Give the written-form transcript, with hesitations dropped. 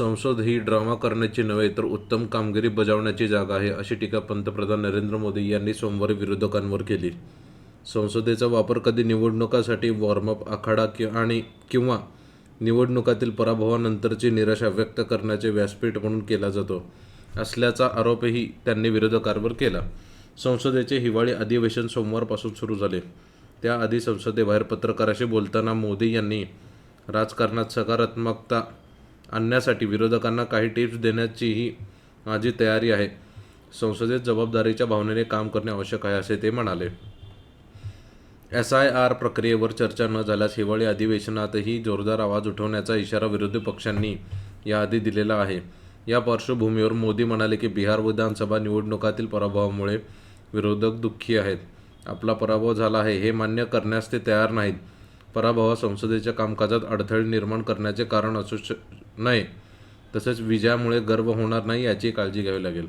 संसद ही ड्रामा करण्याची नव्हे तर उत्तम कामगिरी बजावण्याची जागा आहे, अशी टीका पंतप्रधान नरेंद्र मोदी यांनी सोमवारी विरोधकांवर केली. संसदेचा वापर कधी निवडणुकांसाठी वॉर्मअप आखाडा किंवा निवडणुकातील पराभवानंतरची निराशा व्यक्त करण्याचे व्यासपीठ म्हणून केला जातो असल्याचा आरोपही त्यांनी विरोधकांवर केला. संसदेचे हिवाळी अधिवेशन सोमवारपासून सुरू झाले. त्याआधी संसदेबाहेर पत्रकारांशी बोलताना मोदी यांनी राजकारणात सकारात्मकता आणण्यासाठी विरोधकांना काही टिप्स देण्याचीही माझी तयारी आहे. संसदेत जबाबदारीच्या भावनेने काम करणे आवश्यक आहे, असे ते म्हणाले. SIR प्रक्रियेवर चर्चा न झाल्यास हिवाळी अधिवेशनातही जोरदार आवाज उठवण्याचा इशारा विरोधी पक्षांनी याआधी दिलेला आहे. या पार्श्वभूमीवर मोदी म्हणाले की बिहार विधानसभा निवडणुकातील पराभवामुळे विरोधक दुःखी आहेत. आपला पराभव झाला आहे हे मान्य करण्यास ते तयार नाहीत. पराभव संसदेच्या कामकाजात अडथळे निर्माण करण्याचे कारण असू नये, तसेच विजयामुळे गर्व होणार नाही याची काळजी घ्यावी लागेल.